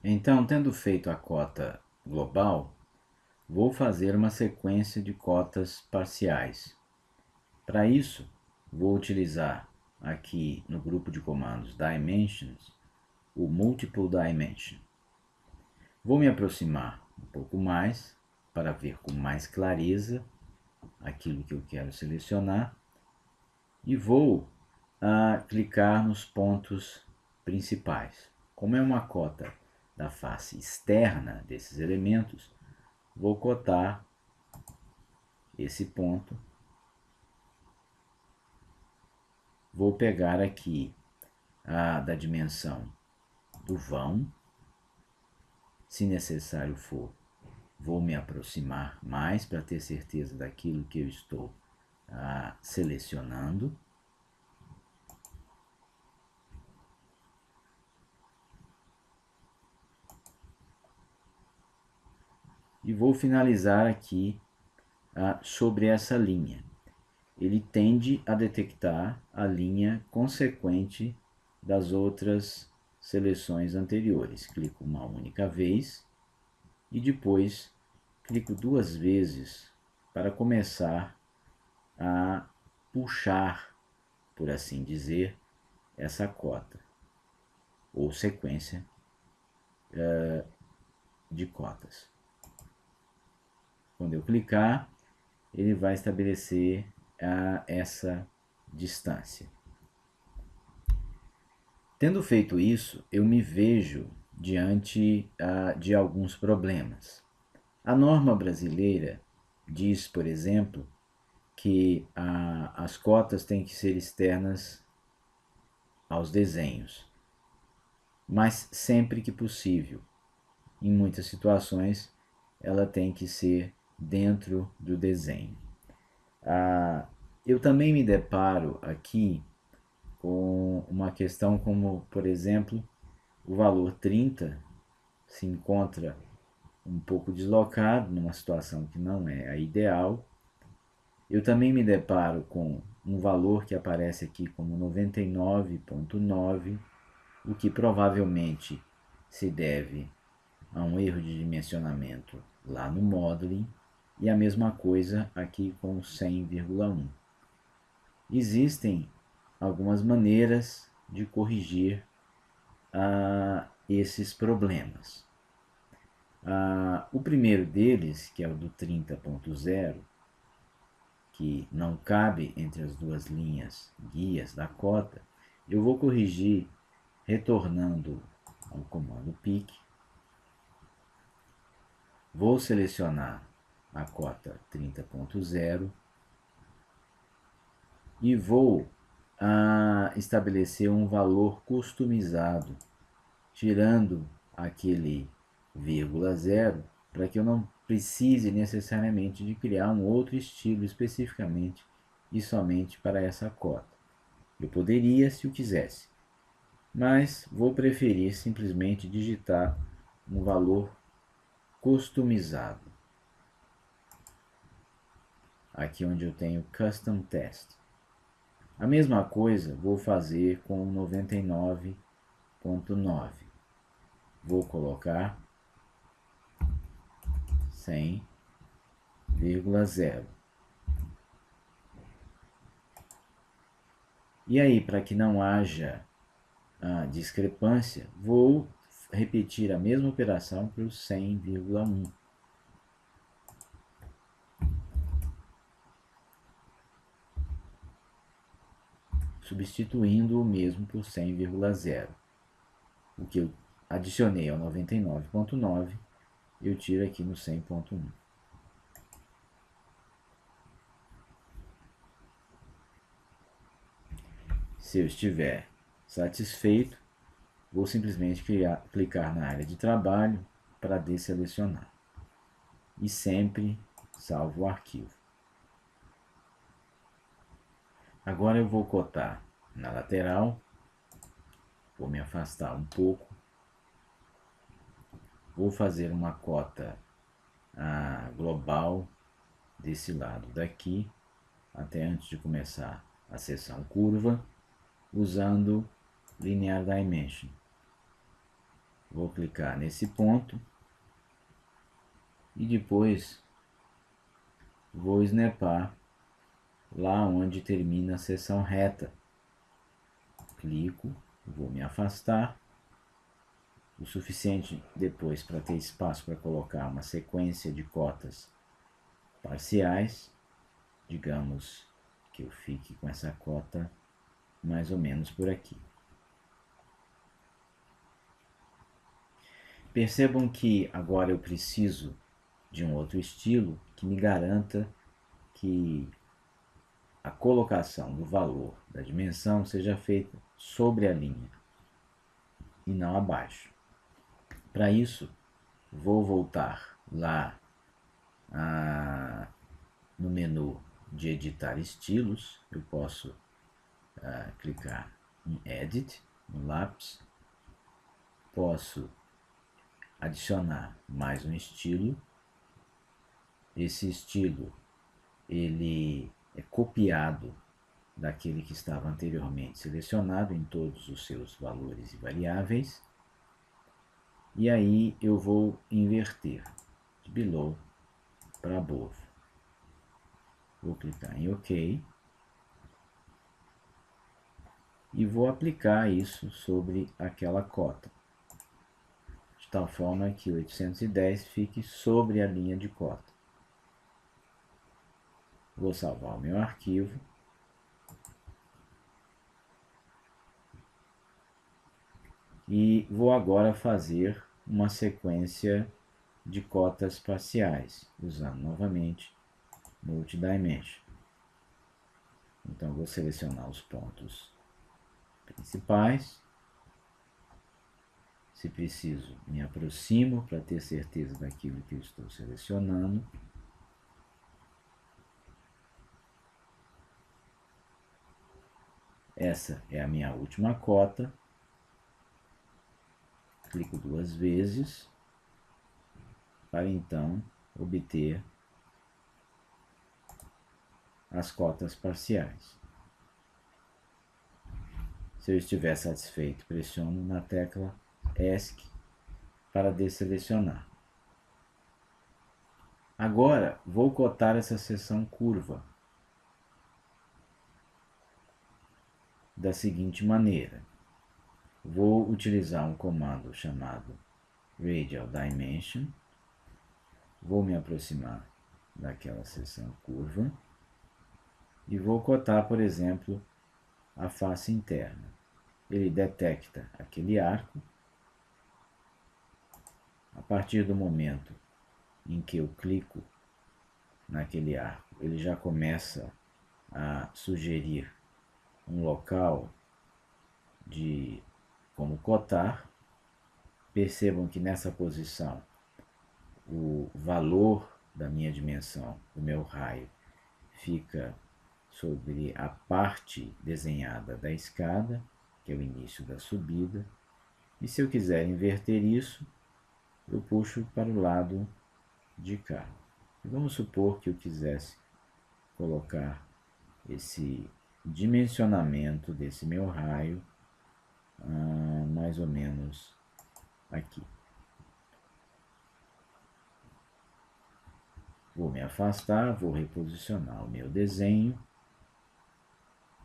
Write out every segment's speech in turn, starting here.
Então, tendo feito a cota global, vou fazer uma sequência de cotas parciais. Para isso, vou utilizar aqui no grupo de comandos Dimensions o Multiple Dimension. Vou me aproximar um pouco mais para ver com mais clareza aquilo que eu quero selecionar e vou clicar nos pontos principais. Como é uma cota da face externa desses elementos, vou cotar esse ponto. Vou pegar aqui da dimensão do vão. Se necessário for, vou me aproximar mais para ter certeza daquilo que eu estou selecionando. E vou finalizar aqui sobre essa linha. Ele tende a detectar a linha consequente das outras seleções anteriores. Clico uma única vez e depois clico duas vezes para começar a puxar, por assim dizer, essa cota ou sequência de cotas. Quando eu clicar, ele vai estabelecer essa distância. Tendo feito isso, eu me vejo diante de alguns problemas. A norma brasileira diz, por exemplo, que as cotas têm que ser externas aos desenhos, mas sempre que possível. Em muitas situações, ela tem que ser dentro do desenho. Eu também me deparo aqui com uma questão como, por exemplo, o valor 30 se encontra um pouco deslocado, numa situação que não é a ideal. Eu também me deparo com um valor que aparece aqui como 99,9, o que provavelmente se deve a um erro de dimensionamento lá no modeling, e a mesma coisa aqui com 100,1. Existem algumas maneiras de corrigir esses problemas. O primeiro deles, que é o do 30.0, que não cabe entre as duas linhas guias da cota, eu vou corrigir retornando ao comando pick. Vou selecionar a cota 30.0 e vou estabelecer um valor customizado, tirando aquele vírgula zero, para que eu não precise necessariamente de criar um outro estilo especificamente e somente para essa cota. Eu poderia se eu quisesse, mas vou preferir simplesmente digitar um valor customizado. Aqui onde eu tenho Custom Test. A mesma coisa vou fazer com 99,9. Vou colocar 100,0. E aí, para que não haja discrepância, vou repetir a mesma operação para o 100,1. Substituindo o mesmo por 100,0. O que eu adicionei ao 99,9, eu tiro aqui no 100,1. Se eu estiver satisfeito, vou simplesmente clicar na área de trabalho para desselecionar. E sempre salvo o arquivo. Agora eu vou cotar na lateral. Vou me afastar um pouco. Vou fazer uma cota global desse lado daqui, até antes de começar a seção curva, usando Linear Dimension. vou clicar nesse ponto e depois vou snapar lá onde termina a seção reta. Clico, vou me afastar o suficiente depois para ter espaço para colocar uma sequência de cotas parciais. Digamos que eu fique com essa cota mais ou menos por aqui. Percebam que agora eu preciso de um outro estilo que me garanta que a colocação do valor da dimensão seja feita sobre a linha e não abaixo. Para isso, vou voltar lá no menu de editar estilos. Eu posso clicar em Edit, no lápis. Posso adicionar mais um estilo. Esse estilo ele é copiado daquele que estava anteriormente selecionado em todos os seus valores e variáveis. E aí eu vou inverter de below para above. Vou clicar em OK e vou aplicar isso sobre aquela cota, de tal forma que 810 fique sobre a linha de cota. Vou salvar o meu arquivo. E vou agora fazer uma sequência de cotas parciais, usando novamente Multidimension. Então, vou selecionar os pontos principais. Se preciso, me aproximo para ter certeza daquilo que eu estou selecionando. Essa é a minha última cota. Clico 2 vezes para então obter as cotas parciais. Se eu estiver satisfeito, pressiono na tecla ESC para desselecionar. Agora, vou cotar essa seção curva da seguinte maneira. Vou utilizar um comando chamado Radial Dimension. Vou me aproximar daquela seção curva e vou cotar, por exemplo, a face interna. Ele detecta aquele arco. A partir do momento em que eu clico naquele arco, ele já começa a sugerir um local de como cotar. Percebam que nessa posição o valor da minha dimensão, do meu raio, fica sobre a parte desenhada da escada, que é o início da subida. E se eu quiser inverter isso, eu puxo para o lado de cá. Vamos supor que eu quisesse colocar esse dimensionamento desse meu raio mais ou menos aqui. Vou me afastar, vou reposicionar o meu desenho.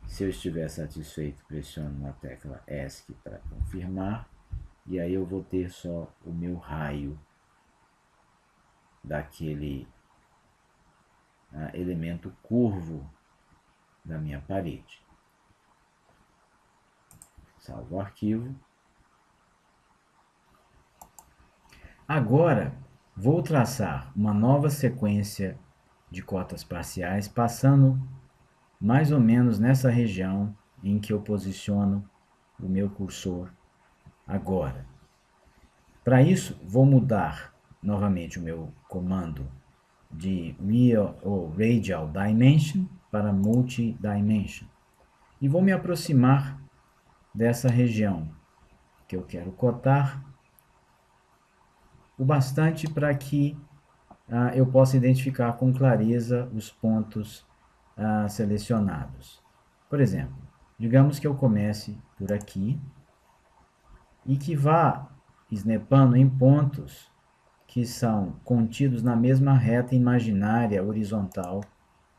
Se eu estiver satisfeito, pressiono na tecla ESC para confirmar. E aí eu vou ter só o meu raio daquele elemento curvo da minha parede. Salvo o arquivo. Agora, vou traçar uma nova sequência de cotas parciais, passando mais ou menos nessa região em que eu posiciono o meu cursor agora. Para isso, vou mudar novamente o meu comando de Radial Dimension para Multidimension. E vou me aproximar dessa região que eu quero cotar o bastante para que eu possa identificar com clareza os pontos selecionados. Por exemplo, digamos que eu comece por aqui e que vá snepando em pontos que são contidos na mesma reta imaginária horizontal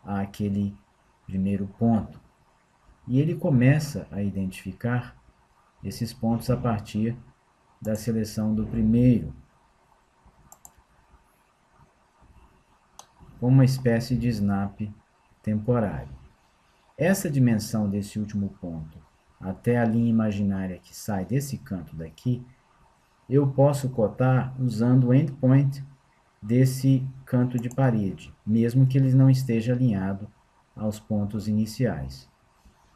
àquele primeiro ponto. E ele começa a identificar esses pontos a partir da seleção do primeiro, como uma espécie de snap temporário. Essa dimensão desse último ponto até a linha imaginária que sai desse canto daqui, eu posso cotar usando o endpoint desse canto de parede, mesmo que ele não esteja alinhado aos pontos iniciais.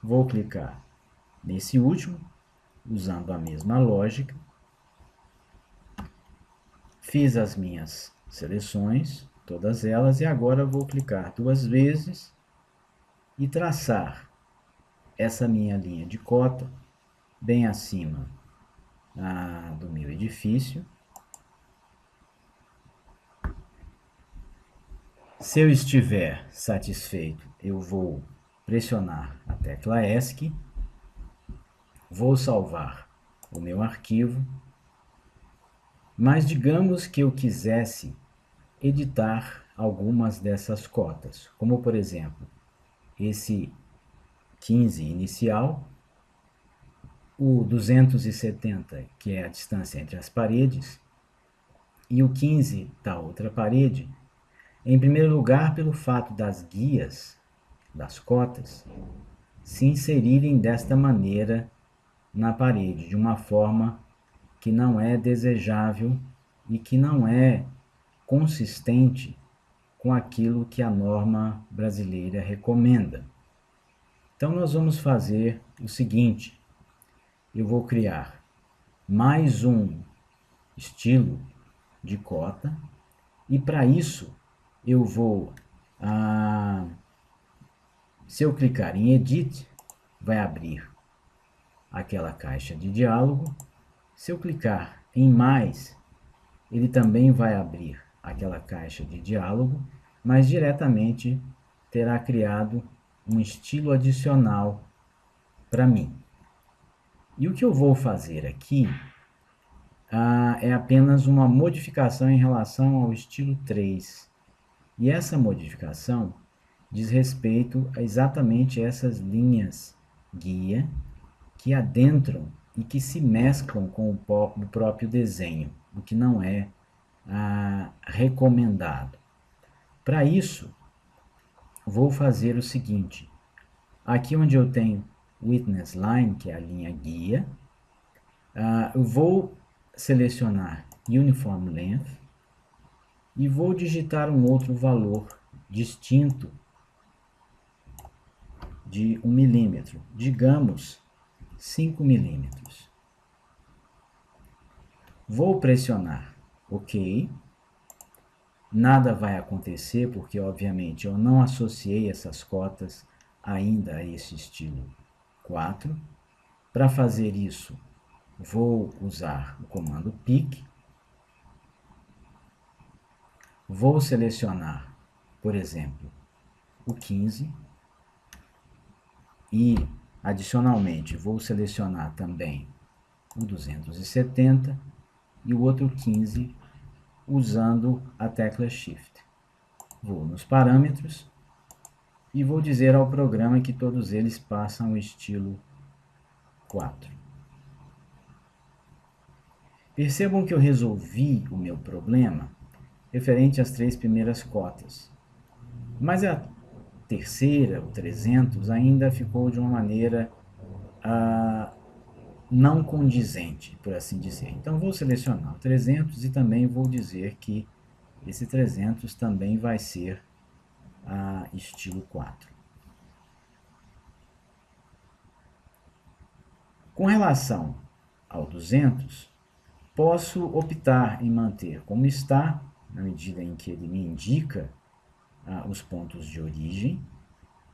Vou clicar nesse último, usando a mesma lógica. Fiz as minhas seleções, todas elas, e agora vou clicar 2 vezes e traçar essa minha linha de cota bem acima do meu edifício. Se eu estiver satisfeito, eu vou pressionar a tecla ESC, vou salvar o meu arquivo, mas digamos que eu quisesse editar algumas dessas cotas, como por exemplo, esse 15 inicial, o 270, que é a distância entre as paredes, e o 15 da outra parede, em primeiro lugar pelo fato das guias, das cotas, se inserirem desta maneira na parede, de uma forma que não é desejável e que não é consistente com aquilo que a norma brasileira recomenda. Então, nós vamos fazer o seguinte: eu vou criar mais um estilo de cota, e para isso eu vou, se eu clicar em Edit, vai abrir aquela caixa de diálogo. Se eu clicar em Mais, ele também vai abrir aquela caixa de diálogo, mas diretamente terá criado um estilo adicional para mim. E o que eu vou fazer aqui é apenas uma modificação em relação ao estilo 3. E essa modificação diz respeito a exatamente essas linhas guia que adentram e que se mesclam com o próprio desenho, o que não é recomendado. Para isso, vou fazer o seguinte: aqui onde eu tenho Witness Line, que é a linha guia, eu vou selecionar Uniform Length e vou digitar um outro valor distinto de 1 milímetro, digamos 5 milímetros. Vou pressionar OK. Nada vai acontecer porque, obviamente, eu não associei essas cotas ainda a esse estilo 4. Para fazer isso, vou usar o comando pick. Vou selecionar, por exemplo, o 15 e, adicionalmente, vou selecionar também o 270 e o outro 15 usando a tecla Shift. Vou nos parâmetros e vou dizer ao programa que todos eles passam o estilo 4. Percebam que eu resolvi o meu problema referente às 3 primeiras cotas, mas a terceira, o 300, ainda ficou de uma maneira não condizente, por assim dizer. Então, vou selecionar o 300 e também vou dizer que esse 300 também vai ser estilo 4. Com relação ao 200, posso optar em manter como está, na medida em que ele me indica os pontos de origem,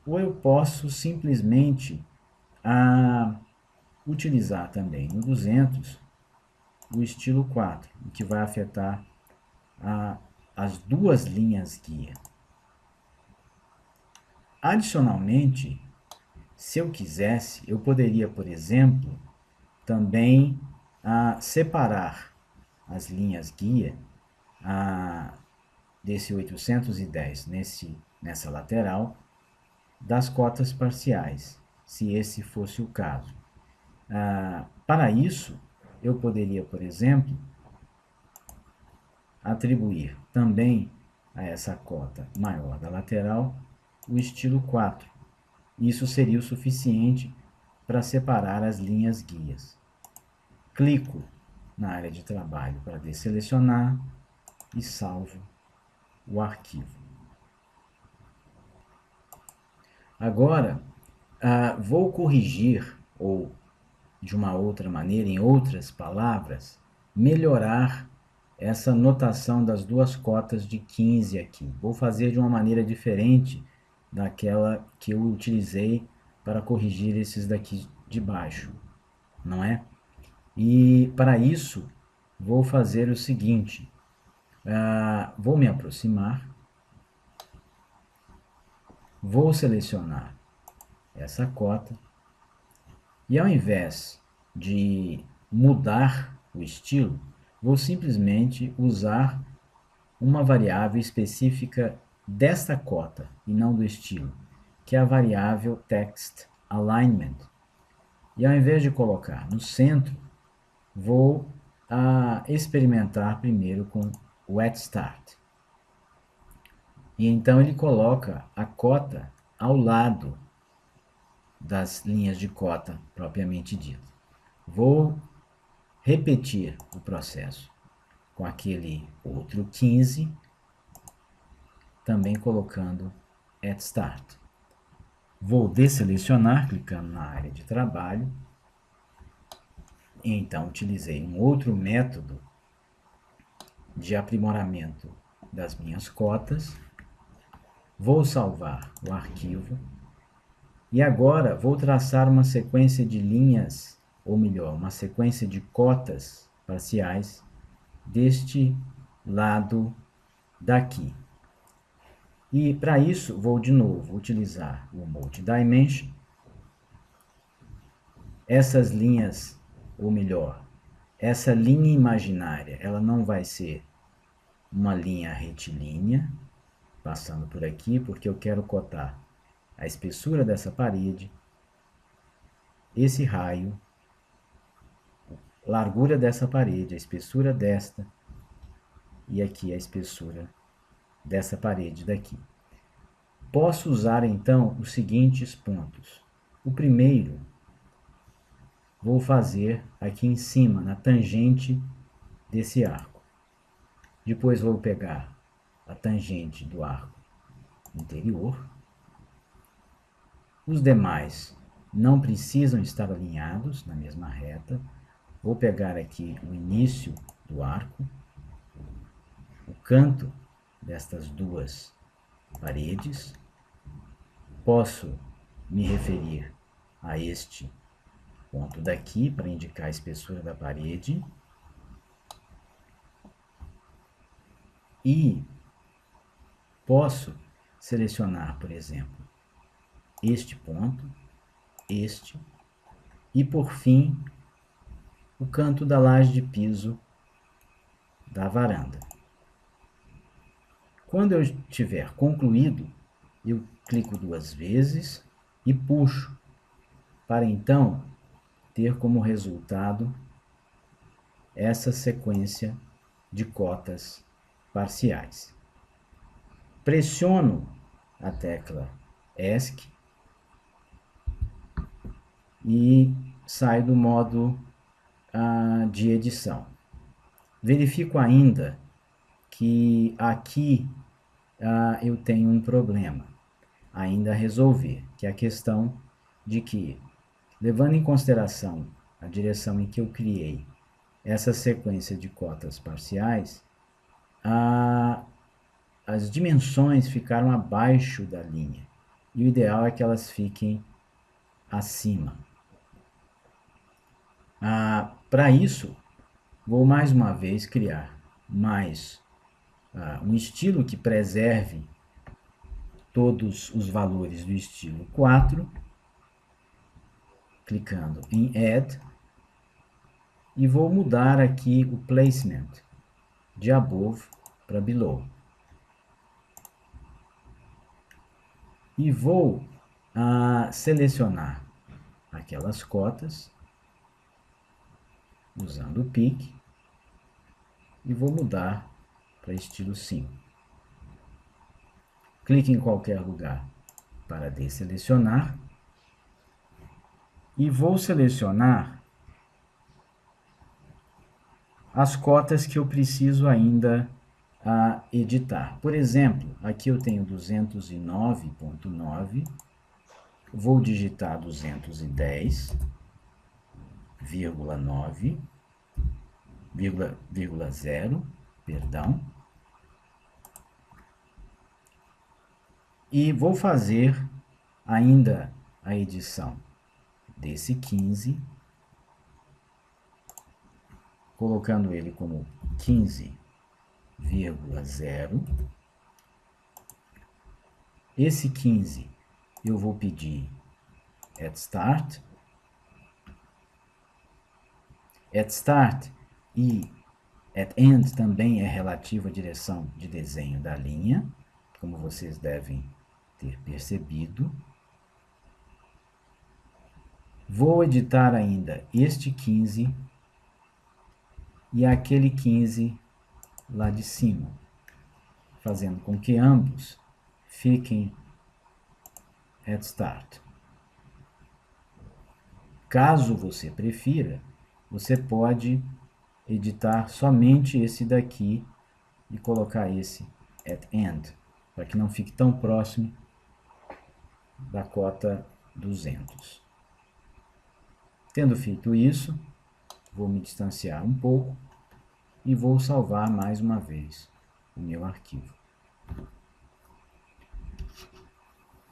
ou eu posso simplesmente utilizar também no 200 o estilo 4, o que vai afetar as duas linhas guia. Adicionalmente, se eu quisesse, eu poderia, por exemplo, também separar as linhas guia desse 810 nessa lateral das cotas parciais, se esse fosse o caso. Para isso, eu poderia, por exemplo, atribuir também a essa cota maior da lateral o estilo 4. Isso seria o suficiente para separar as linhas guias. Clico na área de trabalho para desselecionar e salvo o arquivo. Agora, vou corrigir, ou de uma outra maneira, em outras palavras, melhorar essa notação das duas cotas de 15 aqui. Vou fazer de uma maneira diferente daquela que eu utilizei para corrigir esses daqui de baixo, não é? E para isso, vou fazer o seguinte, vou me aproximar, vou selecionar essa cota, e ao invés de mudar o estilo, vou simplesmente usar uma variável específica desta cota e não do estilo, que é a variável text alignment. E ao invés de colocar no centro, vou experimentar primeiro com o at start. E então ele coloca a cota ao lado das linhas de cota propriamente dita. Vou repetir o processo com aquele outro 15, também colocando at start. Vou desselecionar, clicando na área de trabalho, e então utilizei um outro método de aprimoramento das minhas cotas. Vou salvar o arquivo e agora vou traçar uma sequência de linhas, ou melhor, uma sequência de cotas parciais deste lado daqui. E para isso vou de novo utilizar o multidimension. Essas linhas, ou melhor, essa linha imaginária, ela não vai ser uma linha retilínea, passando por aqui, porque eu quero cotar a espessura dessa parede, esse raio, largura dessa parede, a espessura desta, e aqui a espessura dessa parede daqui. Posso usar então os seguintes pontos. O primeiro, vou fazer aqui em cima, na tangente desse arco. Depois vou pegar a tangente do arco interior. Os demais não precisam estar alinhados na mesma reta. Vou pegar aqui o início do arco, o canto destas duas paredes. Posso me referir a este ponto daqui para indicar a espessura da parede. E posso selecionar, por exemplo, este ponto, este, e por fim, o canto da laje de piso da varanda. Quando eu tiver concluído, eu clico duas vezes e puxo, para então ter como resultado essa sequência de cotas parciais. Pressiono a tecla ESC e saio do modo de edição. Verifico ainda que aqui eu tenho um problema ainda a resolver, que é a questão de que, levando em consideração a direção em que eu criei essa sequência de cotas parciais, as dimensões ficaram abaixo da linha, e o ideal é que elas fiquem acima. Para isso, vou mais uma vez criar mais um estilo que preserve todos os valores do estilo 4, clicando em Add, e vou mudar aqui o placement de above para below. E vou selecionar aquelas cotas usando o pick e vou mudar para estilo 5. Clique em qualquer lugar para desselecionar e vou selecionar as cotas que eu preciso ainda editar. Por exemplo, aqui eu tenho 209.9, vou digitar 210,9,0, perdão, e vou fazer ainda a edição desse 15, colocando ele como 15,0. Esse 15 eu vou pedir at start. At start e at end também é relativo à direção de desenho da linha, como vocês devem ter percebido. Vou editar ainda este 15 e aquele 15 lá de cima, fazendo com que ambos fiquem at start. Caso você prefira, você pode editar somente esse daqui e colocar esse at end, para que não fique tão próximo da cota 200. Tendo feito isso, vou me distanciar um pouco e vou salvar mais uma vez o meu arquivo.